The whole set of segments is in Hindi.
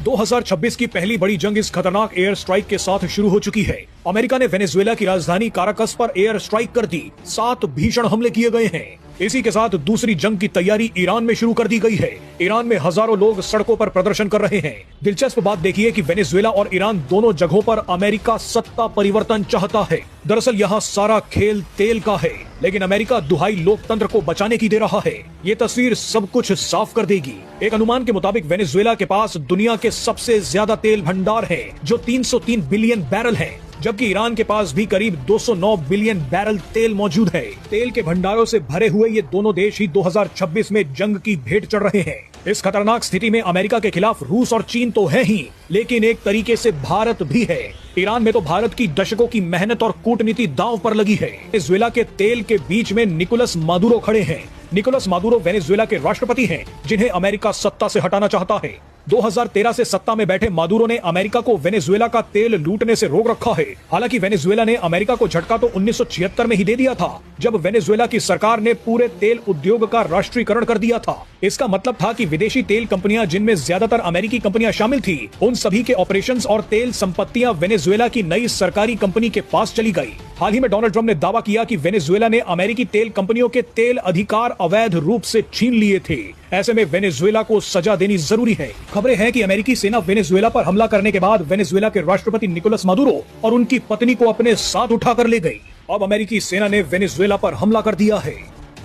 2026 की पहली बड़ी जंग इस खतरनाक एयर स्ट्राइक के साथ शुरू हो चुकी है। अमेरिका ने वेनेजुएला की राजधानी काराकस पर एयर स्ट्राइक कर दी। 7 भीषण हमले किए गए हैं। इसी के साथ दूसरी जंग की तैयारी ईरान में शुरू कर दी गई है। ईरान में हजारों लोग सड़कों पर प्रदर्शन कर रहे हैं। दिलचस्प बात देखिए कि वेनेजुएला और ईरान दोनों जगहों पर अमेरिका सत्ता परिवर्तन चाहता है। दरअसल यहाँ सारा खेल तेल का है, लेकिन अमेरिका दुहाई लोकतंत्र को बचाने की दे रहा है। ये तस्वीर सब कुछ साफ कर देगी। एक अनुमान के मुताबिक वेनेजुएला के पास दुनिया के सबसे ज्यादा तेल भंडार है, जो 303 बिलियन बैरल है, जबकि ईरान के पास भी करीब 209 बिलियन बैरल तेल मौजूद है। तेल के भंडारों से भरे हुए ये दोनों देश ही 2026 में जंग की भेंट चढ़ रहे हैं। इस खतरनाक स्थिति में अमेरिका के खिलाफ रूस और चीन तो है ही, लेकिन एक तरीके से भारत भी है। ईरान में तो भारत की दशकों की मेहनत और कूटनीति दांव पर लगी है। वेनेजुएला के तेल के बीच में निकोलस मादुरो खड़े हैं। निकोलस मादुरो वेनेजुएला के राष्ट्रपति हैं, जिन्हें अमेरिका सत्ता से हटाना चाहता है। 2013 से सत्ता में बैठे मादुरो ने अमेरिका को वेनेजुएला का तेल लूटने से रोक रखा है। हालांकि वेनेजुएला ने अमेरिका को झटका तो 1976 में ही दे दिया था, जब वेनेजुएला की सरकार ने पूरे तेल उद्योग का राष्ट्रीयकरण कर दिया था। इसका मतलब था कि विदेशी तेल कंपनियां, जिनमें ज्यादातर अमेरिकी कंपनियां शामिल थी, उन सभी के ऑपरेशंस और तेल संपत्तियां वेनेजुएला की नई सरकारी कंपनी के पास चली गई। हाल ही में डोनाल्ड ट्रंप ने दावा किया कि वेनेजुएला ने अमेरिकी तेल कंपनियों के तेल अधिकार अवैध रूप से छीन लिए थे। ऐसे में वेनेजुएला को सजा देनी जरूरी है। खबरें हैं कि अमेरिकी सेना वेनेजुएला पर हमला करने के बाद वेनेजुएला के राष्ट्रपति निकोलस मादुरो और उनकी पत्नी को अपने साथ उठाकर ले गई। अब अमेरिकी सेना ने वेनेजुएला पर हमला कर दिया है।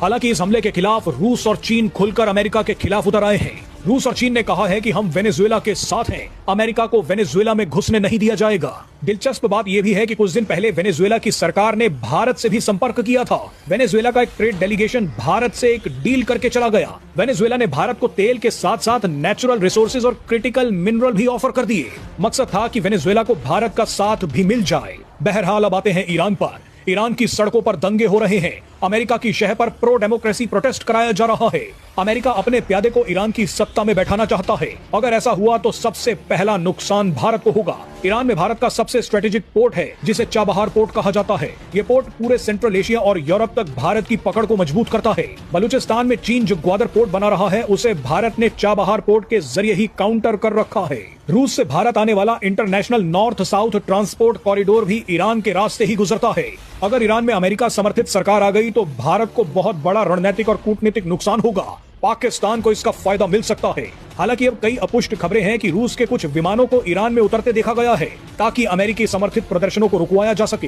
हालांकि इस हमले के खिलाफ रूस और चीन खुलकर अमेरिका के खिलाफ उतर आए हैं। रूस और चीन ने कहा है कि हम वेनेजुएला के साथ हैं, अमेरिका को वेनेजुएला में घुसने नहीं दिया जाएगा। दिलचस्प बात यह भी है कि कुछ दिन पहले वेनेजुएला की सरकार ने भारत से भी संपर्क किया था। वेनेजुएला का एक ट्रेड डेलीगेशन भारत से एक डील करके चला गया। वेनेजुएला ने भारत को तेल के साथ साथ नेचुरल रिसोर्सेज और क्रिटिकल मिनरल भी ऑफर कर दिए। मकसद था कि वेनेजुएला को भारत का साथ भी मिल जाए। बहरहाल अब आते हैं ईरान पर। ईरान की सड़कों पर दंगे हो रहे हैं। अमेरिका की शहर पर प्रो डेमोक्रेसी प्रोटेस्ट कराया जा रहा है। अमेरिका अपने प्यादे को ईरान की सत्ता में बैठाना चाहता है। अगर ऐसा हुआ तो सबसे पहला नुकसान भारत को होगा। ईरान में भारत का सबसे स्ट्रेटेजिक पोर्ट है, जिसे चाबहार पोर्ट कहा जाता है। ये पोर्ट पूरे सेंट्रल एशिया और यूरोप तक भारत की पकड़ को मजबूत करता है। बलूचिस्तान में चीन जो ग्वादर पोर्ट बना रहा है, उसे भारत ने चाबहार पोर्ट के जरिए ही काउंटर कर रखा है। रूस से भारत आने वाला international north south transport corridor भी ईरान के रास्ते ही गुजरता है। अगर ईरान में अमेरिका समर्थित सरकार आ गई तो भारत को बहुत बड़ा रणनीतिक और कूटनीतिक नुकसान होगा। पाकिस्तान को इसका फायदा मिल सकता है। हालांकि अब कई अपुष्ट खबरें हैं कि रूस के कुछ विमानों को ईरान में उतरते देखा गया है, ताकि अमेरिकी समर्थित प्रदर्शनों को रुकवाया जा सके।